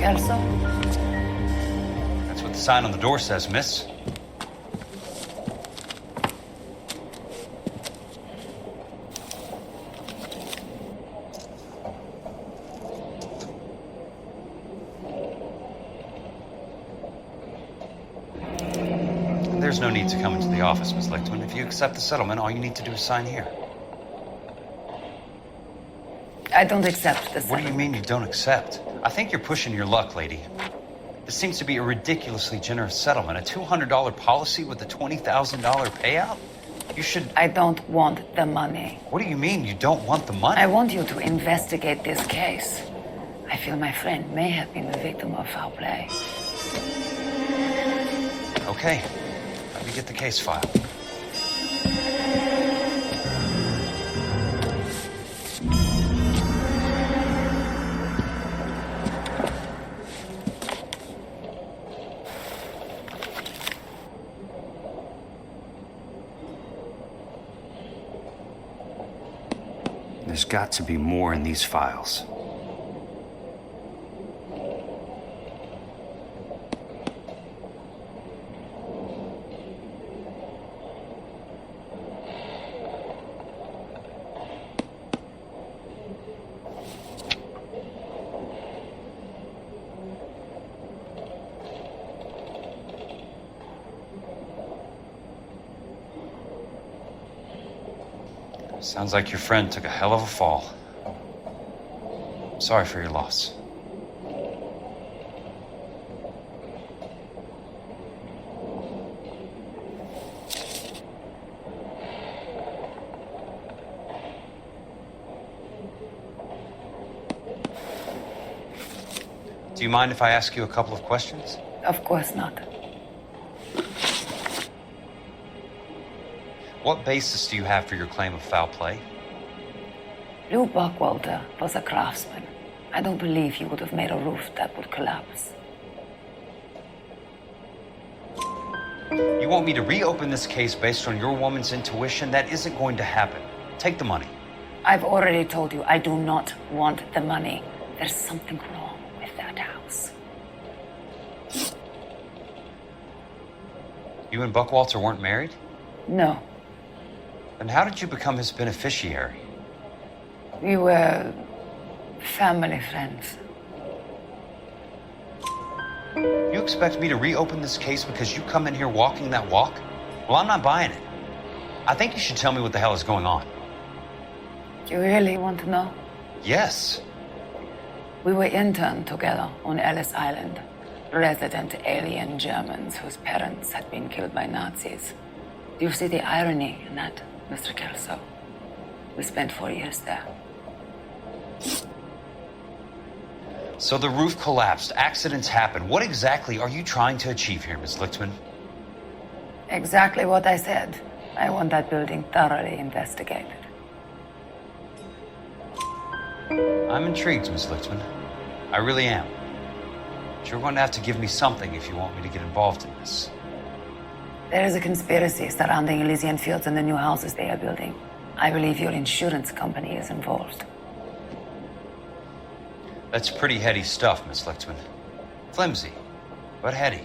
Kelso? That's what the sign on the door says, miss. There's no need to come into the office, Miss Lichtman. If you accept the settlement, all you need to do is sign here. I don't accept the settlement. What do you mean you don't accept? I think you're pushing your luck, lady. This seems to be a ridiculously generous settlement. A $200 policy with a $20,000 payout? You should... I don't want the money. What do you mean you don't want the money? I want you to investigate this case. I feel my friend may have been the victim of foul play. Okay. Let me get the case file. There's got to be more in these files. Sounds like your friend took a hell of a fall. Sorry for your loss. Do you mind if I ask you a couple of questions? Of course not. What basis do you have for your claim of foul play? Lou Buckwalter was a craftsman. I don't believe he would have made a roof that would collapse. You want me to reopen this case based on your woman's intuition? That isn't going to happen. Take the money. I've already told you I do not want the money. There's something wrong with that house. You and Buckwalter weren't married? No. Then how did you become his beneficiary? We were family friends. You expect me to reopen this case because you come in here walking that walk? Well, I'm not buying it. I think you should tell me what the hell is going on. You really want to know? Yes. We were interned together on Ellis Island. Resident alien Germans whose parents had been killed by Nazis. Do you see the irony in that, Mr. Kelso? We spent 4 years there. So the roof collapsed, accidents happen. What exactly are you trying to achieve here, Miss Lichtman? Exactly what I said. I want that building thoroughly investigated. I'm intrigued, Miss Lichtman. I really am. But you're going to have to give me something if you want me to get involved in this. There is a conspiracy surrounding Elysian Fields and the new houses they are building. I believe your insurance company is involved. That's pretty heady stuff, Miss Lichtman. Flimsy, but heady.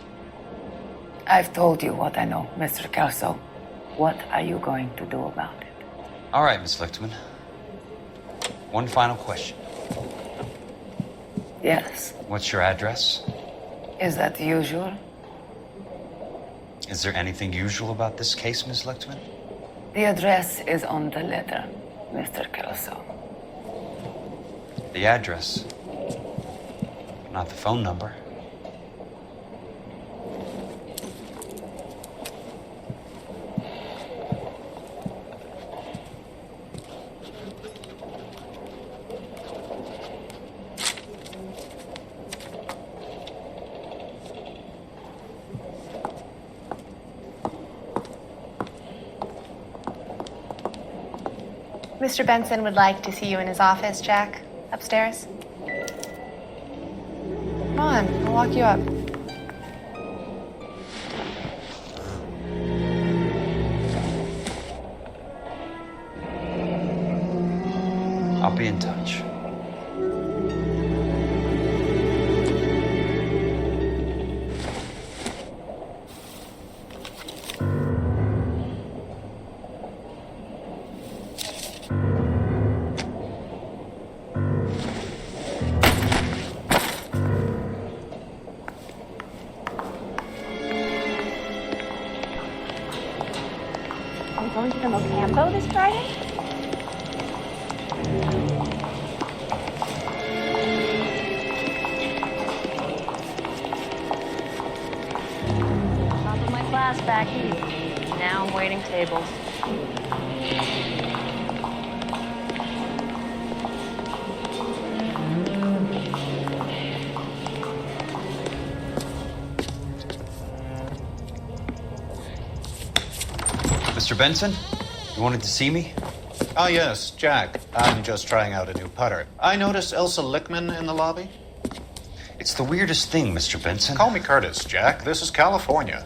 I've told you what I know, Mr. Kelso. What are you going to do about it? All right, Miss Lichtman. One final question. Yes. What's your address? Is that usual? Is there anything usual about this case, Miss Lichtman? The address is on the letter, Mr. Kelso. The address, not the phone number. Mr. Benson would like to see you in his office, Jack. Upstairs. Come on, I'll walk you up. I'll be in touch. Coco this Friday? Top of my class back east. Now I'm waiting tables. Mr. Benson, you wanted to see me? Ah, yes, Jack. I'm just trying out a new putter. I noticed Elsa Lickman in the lobby. It's the weirdest thing, Mr. Benson. Call me Curtis, Jack. This is California.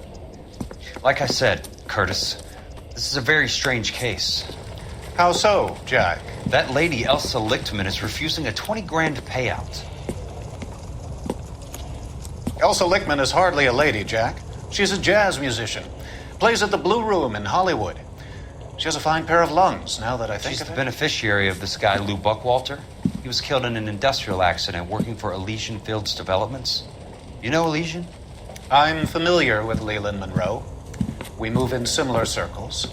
Like I said, Curtis, this is a very strange case. How so, Jack? That lady, Elsa Lichtman, is refusing a 20 grand payout. Elsa Lickman is hardly a lady, Jack. She's a jazz musician. Plays at the Blue Room in Hollywood. She has a fine pair of lungs, now that I think She's of the it. beneficiary of this guy, Lou Buckwalter. He was killed in an industrial accident working for Elysian Fields Developments. You know Elysian? I'm familiar with Leland Monroe. We move in similar circles.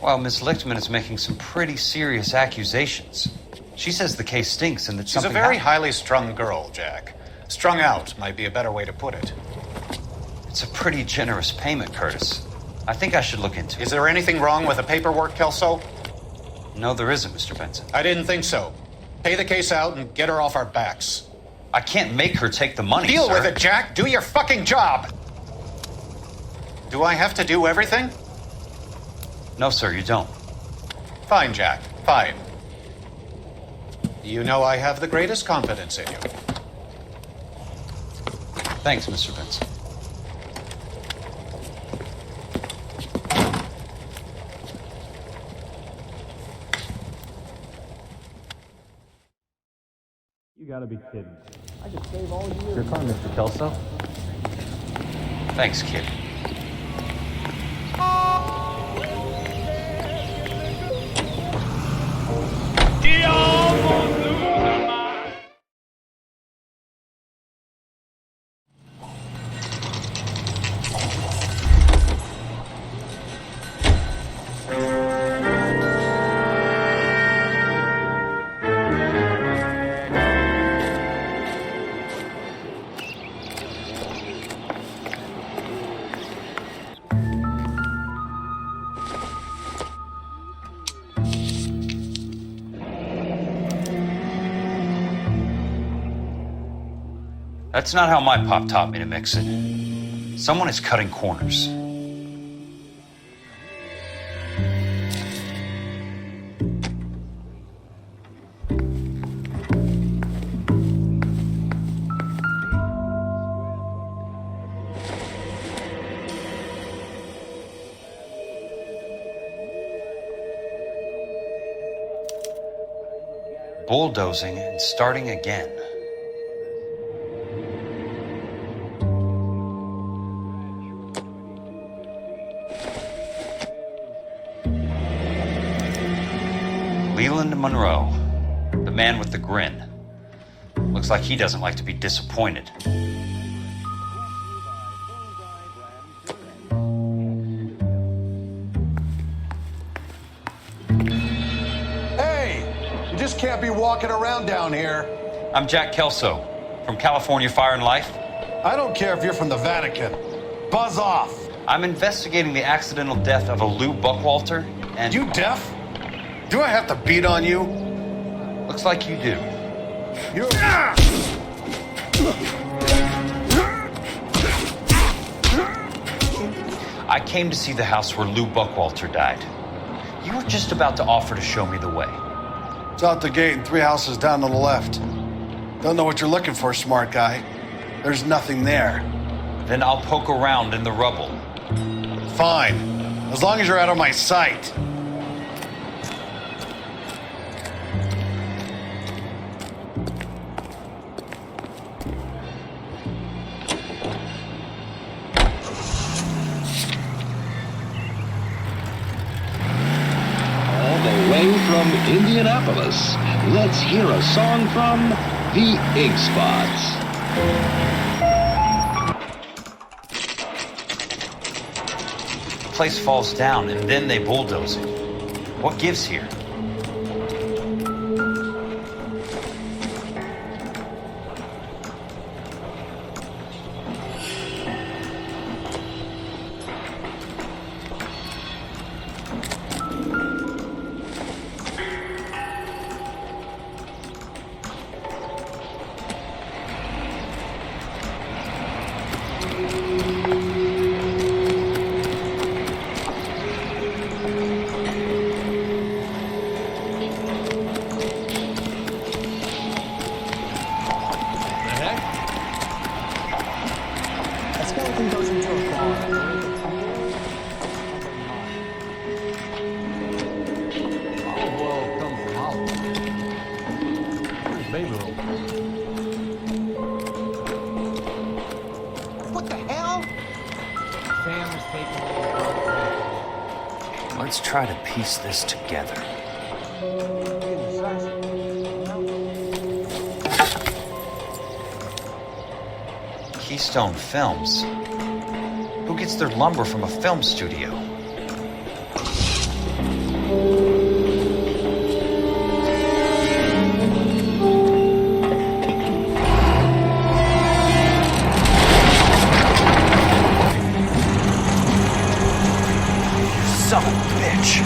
Well, Miss Lichtman is making some pretty serious accusations. She says the case stinks and that She's a something very happened. highly strung girl, Jack. Strung out might be a better way to put it. It's a pretty generous payment, Curtis. I think I should look into it. Is there anything wrong with the paperwork, Kelso? No, there isn't, Mr. Benson. I didn't think so. Pay the case out and get her off our backs. I can't make her take the money, Deal sir. with it, Jack. Do your fucking job. Do I have to do everything? No, sir, you don't. Fine, Jack. Fine. You know I have the greatest confidence in you. Thanks, Mr. Benson. You gotta be kidding. I could save all year. Your car, Mr. Kelso. Thanks, kid. That's not how my pop taught me to mix it. Someone is cutting corners. Bulldozing and starting again. Leland Monroe, the man with the grin. Looks like he doesn't like to be disappointed. Hey, you just can't be walking around down here. I'm Jack Kelso from California Fire and Life. I don't care if you're from the Vatican. Buzz off. I'm investigating the accidental death of a Lou Buckwalter, and You deaf? Do I have to beat on you? looks like you do. You. I came to see the house where Lou Buckwalter died. You were just about to offer to show me the way. It's out the gate and 3 houses down to the left. Don't know what you're looking for, smart guy. There's nothing there. Then I'll poke around in the rubble. Fine. As long as you're out of my sight. All the way from Indianapolis, let's hear a song from the Ink Spots. The place falls down and then they bulldoze it. What gives here? Let's try to piece this together. Keystone Films? Who gets their lumber from a film studio? Son of a bitch.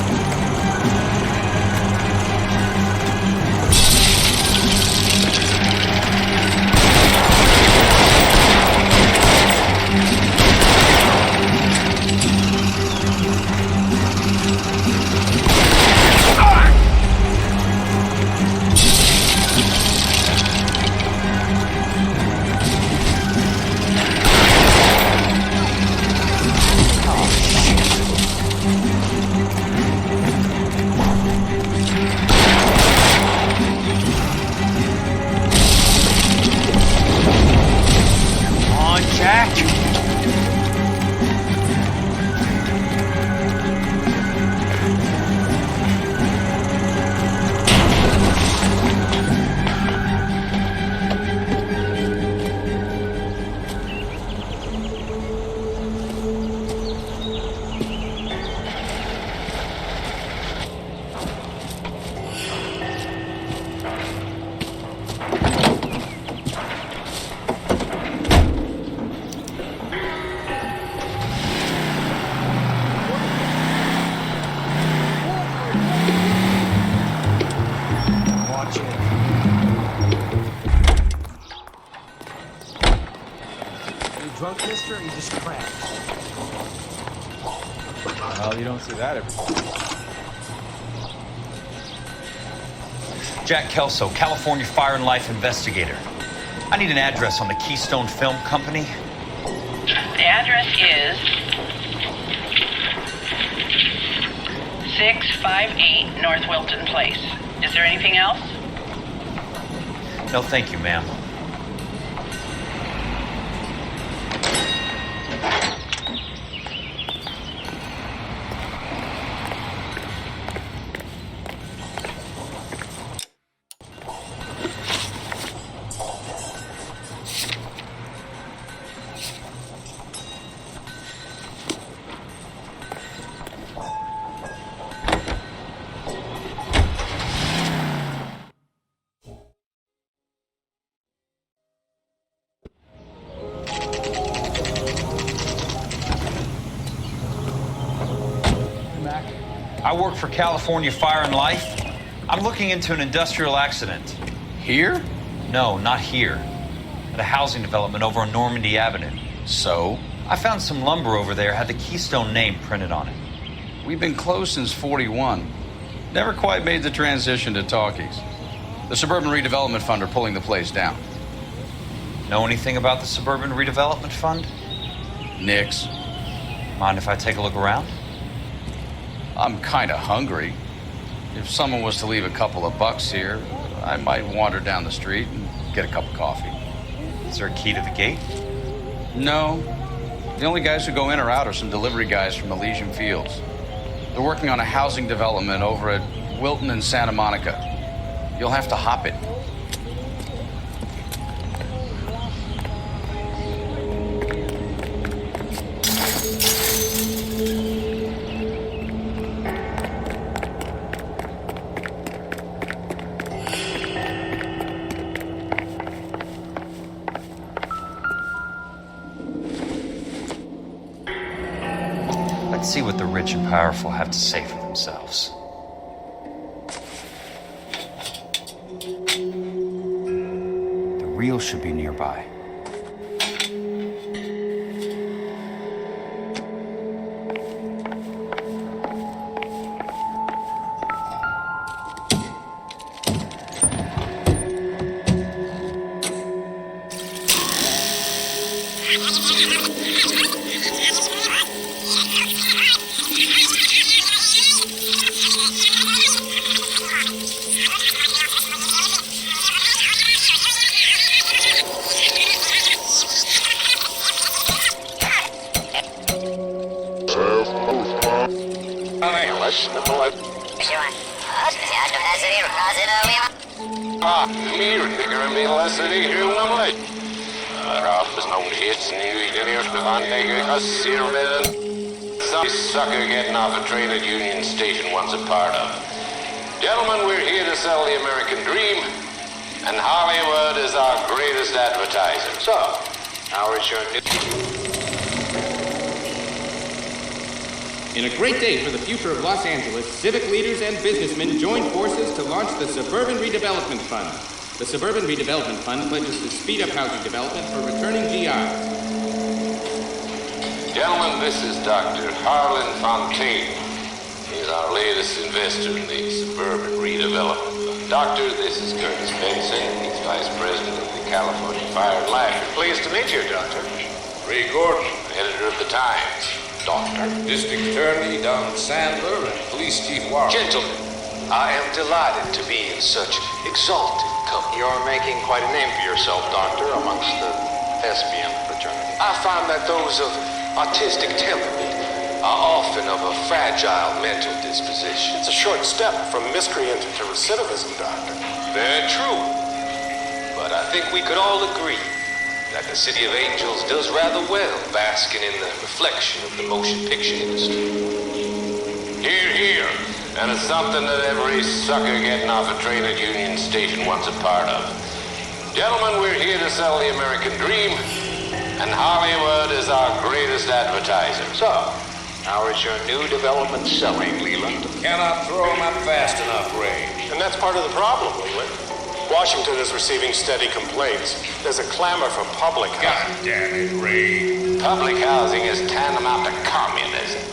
Drunk, mister, or you just crashed? Well, you don't see that every day. Jack Kelso, California Fire and Life investigator. I need an address on the Keystone Film Company. The address is 658 North Wilton Place. Is there anything else? No, thank you, ma'am. I work for California Fire and Life. I'm looking into an industrial accident. Here? No, not here. At a housing development over on Normandy Avenue. So? I found some lumber over there, had the Keystone name printed on it. We've been closed since '41. Never quite made the transition to talkies. The Suburban Redevelopment Fund are pulling the place down. Know anything about the Suburban Redevelopment Fund? Nix. Mind if I take a look around? I'm kind of hungry. If someone was to leave a couple of bucks here, I might wander down the street and get a cup of coffee. Is there a key to the gate? No. The only guys who go in or out are some delivery guys from Elysian Fields. They're working on a housing development over at Wilton and Santa Monica. You'll have to hop it. Let's see what the rich and powerful have to say for themselves. The real should be nearby. Sucker getting off a train at Union Station once a part of. Gentlemen, we're here to sell the American dream, and Hollywood is our greatest advertiser. So, how is your new... In a great day for the future of Los Angeles, civic leaders and businessmen joined forces to launch the Suburban Redevelopment Fund. The Suburban Redevelopment Fund pledges to speed up housing development for returning GIs. Gentlemen, this is Dr. Harlan Fontaine. He's our latest investor in the Suburban Redevelopment Fund. Doctor, this is Curtis Benson. He's Vice President of the California Fire and Life. Pleased to meet you, Doctor. Ray Gordon, editor of the Times. Doctor, District Attorney Don Sandler, and Police Chief Warren. Gentlemen, I am delighted to be in such exalted company. You're making quite a name for yourself, Doctor, amongst the thespian fraternity. I find that those of artistic temperament are often of a fragile mental disposition. It's a short step from miscreant to recidivism, Doctor. Very true. But I think we could all agree that the City of Angels does rather well basking in the reflection of the motion picture industry. Hear, hear. And it's something that every sucker getting off a train at Union Station wants a part of. Gentlemen, we're here to sell the American dream, and Hollywood is our greatest advertiser. So, how is your new development selling, Leland? Cannot throw them up fast enough, Ray. And that's part of the problem, Leland. Washington is receiving steady complaints. There's a clamor for public housing. God damn it, Ray. Public housing is tantamount to communism.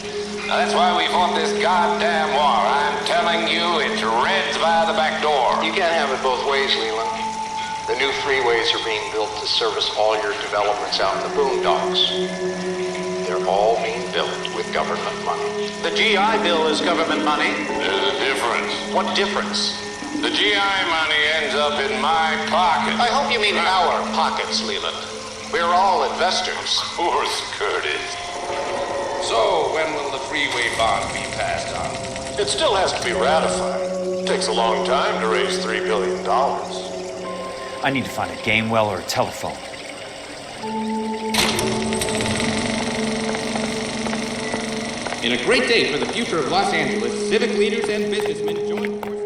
Now that's why we fought this goddamn war. I'm telling you, it's Reds by the back door. You can't have it both ways, Leland. The new freeways are being built to service all your developments out in the boondocks. They're all being built with government money. The GI Bill is government money. There's a difference. What difference? The GI money ends up in my pocket. I hope you mean our pockets, Leland. We're all investors. Of course, Curtis. So, when will the freeway bond be passed on? It still has to be ratified. It takes a long time to raise $3 billion. I need to find a game well or a telephone. In a great day for the future of Los Angeles, civic leaders and businessmen joined forces.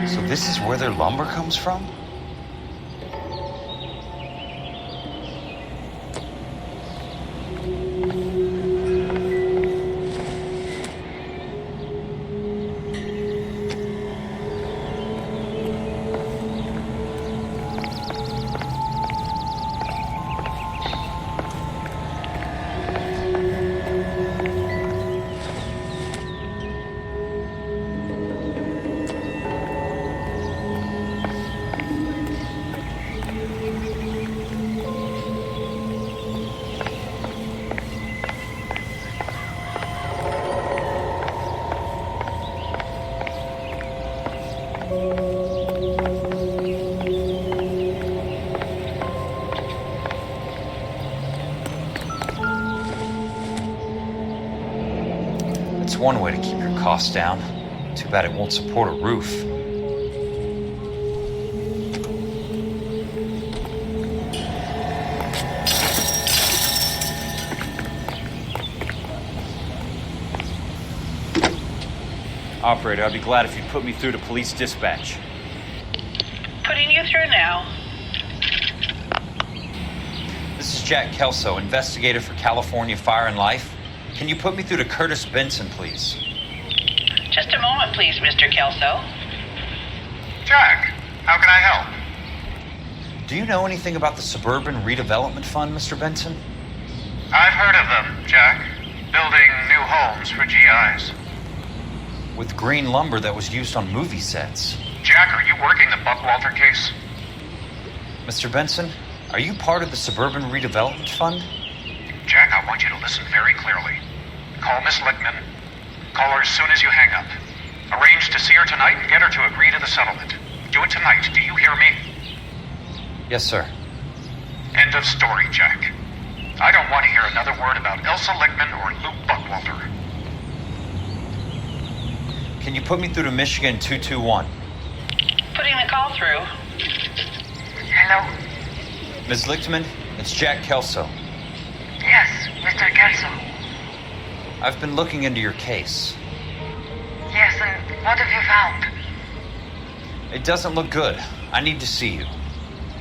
So this is where their lumber comes from? It's one way to keep your costs down. Too bad it won't support a roof. Operator, I'd be glad if you'd put me through to police dispatch. Putting you through now. This is Jack Kelso, investigator for California Fire and Life. Can you put me through to Curtis Benson, please? Just a moment, please, Mr. Kelso. Jack, how can I help? Do you know anything about the Suburban Redevelopment Fund, Mr. Benson? I've heard of them, Jack. Building new homes for GIs. With green lumber that was used on movie sets. Jack, are you working the Buckwalter case? Mr. Benson, are you part of the Suburban Redevelopment Fund? Jack, I want you to listen very clearly. Call Miss Lickman. Call her as soon as you hang up. Arrange to see her tonight and get her to agree to the settlement. Do it tonight. Do you hear me? Yes, sir. End of story, Jack. I don't want to hear another word about Elsa Lickman or Luke Buckwalter. Can you put me through to Michigan 221? Putting the call through. Hello? Ms. Lichtman, it's Jack Kelso. Yes, Mr. Kelso. I've been looking into your case. Yes, and what have you found? It doesn't look good. I need to see you.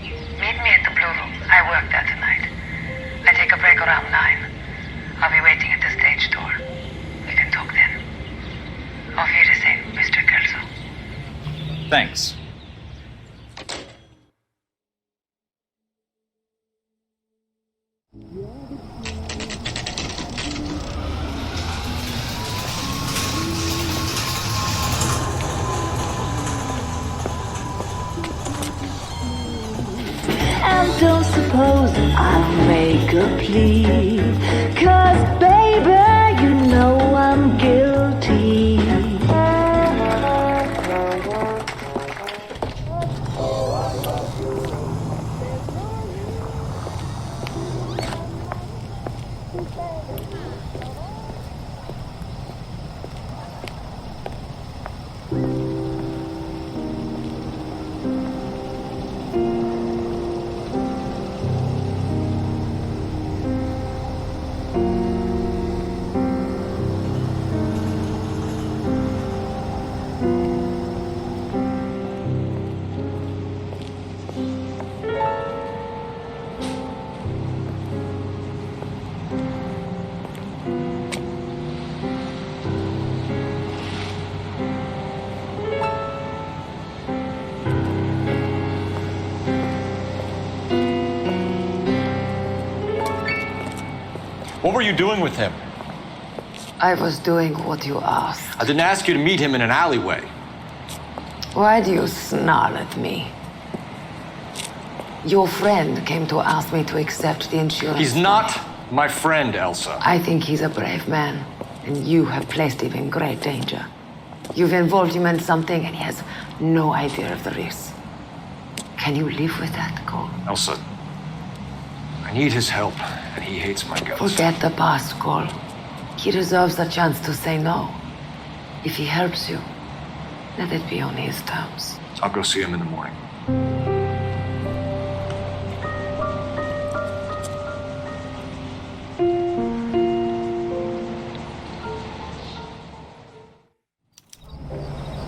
Meet me at the Blue Room. I work there tonight. I take a break around 9. I'll be waiting at the stage door. We can talk then. Auf Wiedersehen, Mr. Kelso. Thanks. And don't suppose I'll make a plea, 'cause baby, you know I'm guilty. What were you doing with him? I was doing what you asked. I didn't ask you to meet him in an alleyway. Why do you snarl at me? Your friend came to ask me to accept the insurance. He's not my friend, Elsa. I think he's a brave man, and you have placed him in great danger. You've involved him in something, and he has no idea of the risk. Can you live with that, Cole? Elsa, I need his help, and he hates my guts. Forget the past, Cole. He deserves a chance to say no. If he helps you, let it be on his terms. I'll go see him in the morning.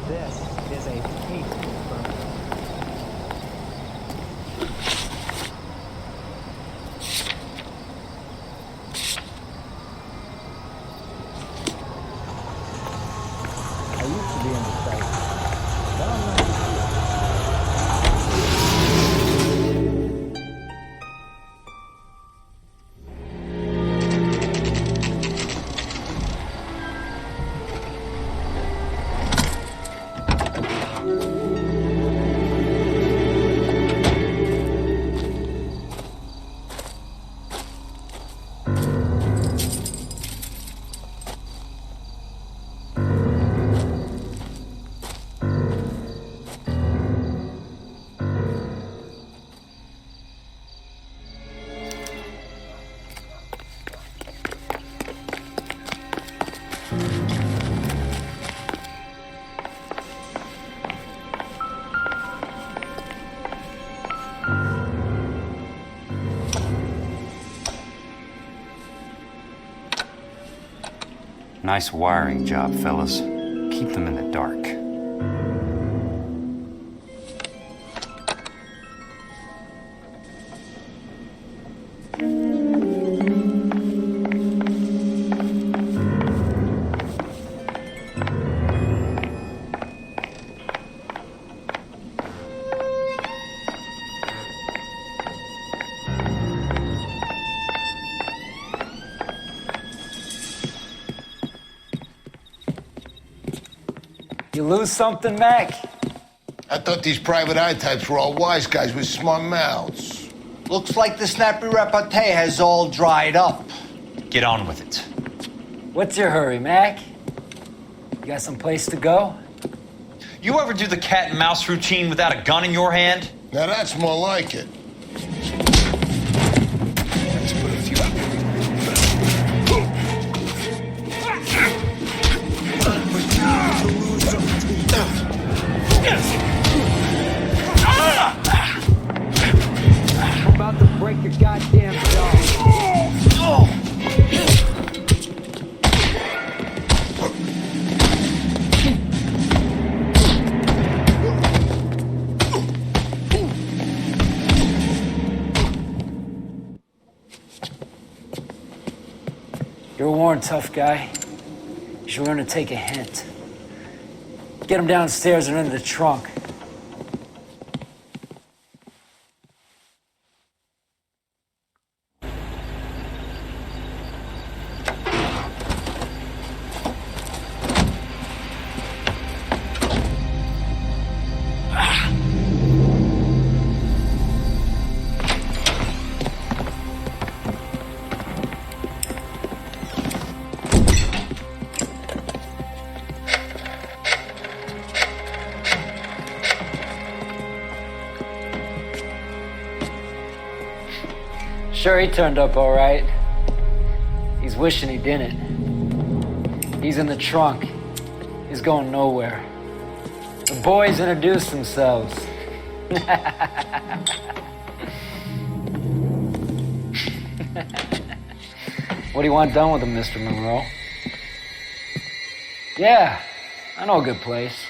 This is a hate used to be in the South. But I'm not. Nice wiring job, fellas. Keep them in the dark. You lose something, Mac? I thought these private eye types were all wise guys with smart mouths. Looks like the snappy repartee has all dried up. Get on with it. What's your hurry, Mac? You got some place to go? You ever do the cat and mouse routine without a gun in your hand? Now that's more like it. Let's put a few... I'm about to break your goddamn jaw. You're warned, tough guy. You should learn to take a hint. Get him downstairs and into the trunk. Sure, he turned up all right. He's wishing he didn't. He's in the trunk. He's going nowhere. The boys introduced themselves. What do you want done with him, Mr. Monroe? Yeah, I know a good place.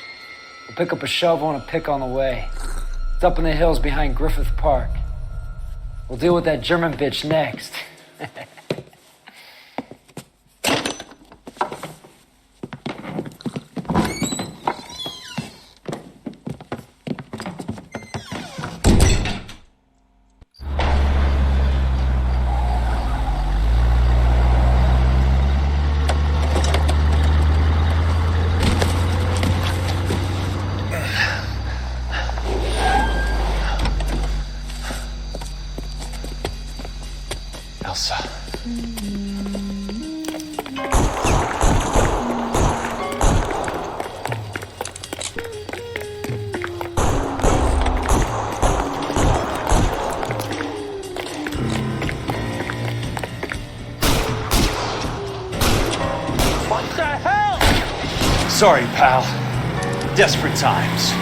We'll pick up a shovel and a pick on the way. It's up in the hills behind Griffith Park. We'll deal with that German bitch next. Sorry, pal. Desperate times.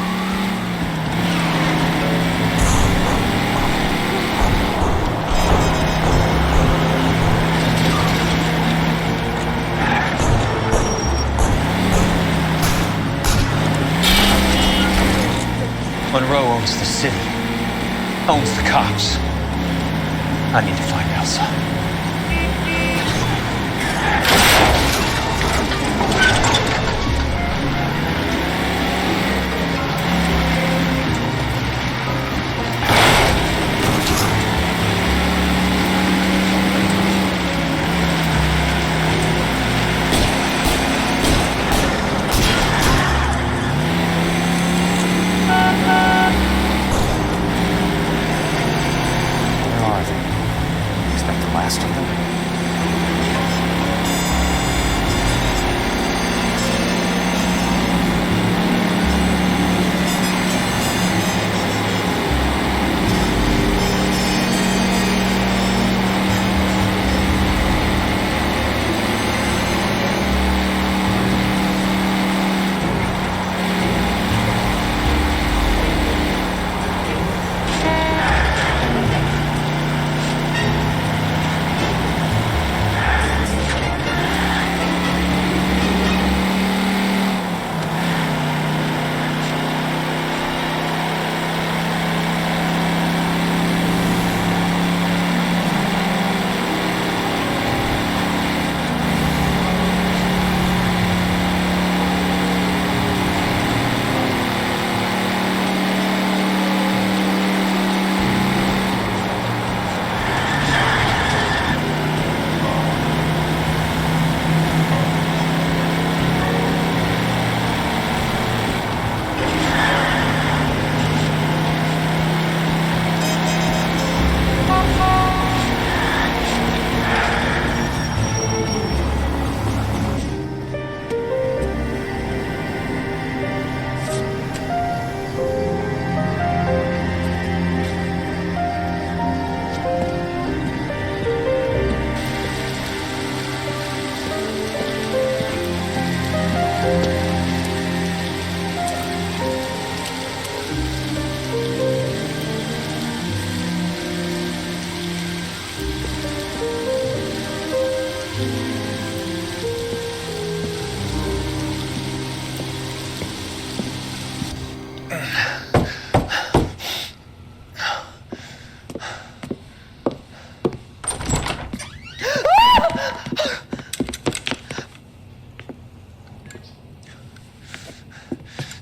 Monroe owns the city, owns the cops. I need to find Elsa.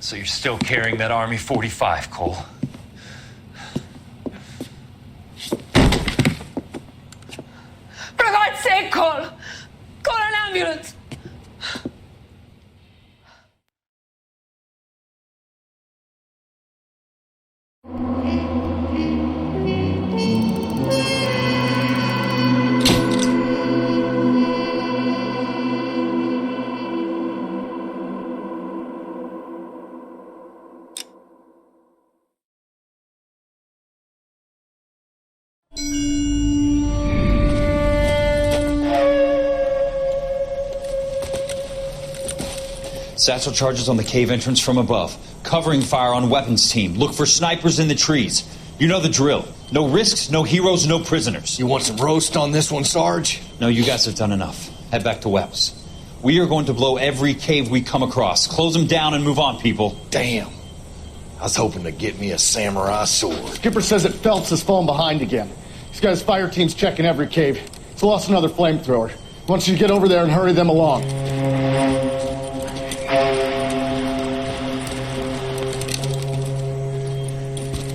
So you're still carrying that Army 45, Cole? For God's sake, Cole! Call an ambulance! Satchel charges on the cave entrance from above. Covering fire on weapons team. Look for snipers in the trees. You know the drill. No risks, no heroes, no prisoners. You want some roast on this one, Sarge? No, you guys have done enough. Head back to Webb's. We are going to blow every cave we come across. Close them down and move on, people. Damn. I was hoping to get me a samurai sword. Skipper says that Phelps has fallen behind again. He's got his fire teams checking every cave. He's lost another flamethrower. He wants you to get over there and hurry them along.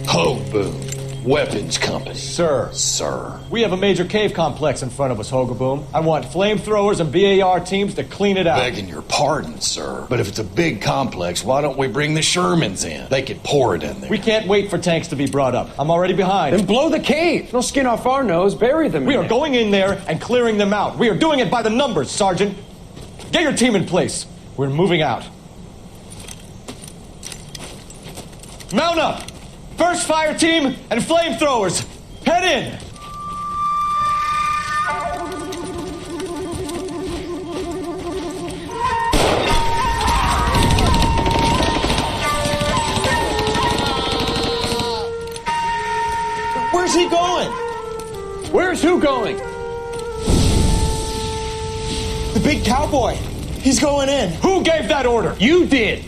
Ho, boom. Weapons company. Sir. Sir. We have a major cave complex in front of us, Hogaboom. I want flamethrowers and BAR teams to clean it out. Begging your pardon, sir. But if it's a big complex, why don't we bring the Shermans in? They could pour it in there. We can't wait for tanks to be brought up. I'm already behind. Then blow the cave. No skin off our nose. Bury them. We are going in there and clearing them out. We are doing it by the numbers, Sergeant. Get your team in place. We're moving out. Mount up! First fire team and flamethrowers. Head in! Where's he going? Where's who going? The big cowboy. He's going in. Who gave that order? You did.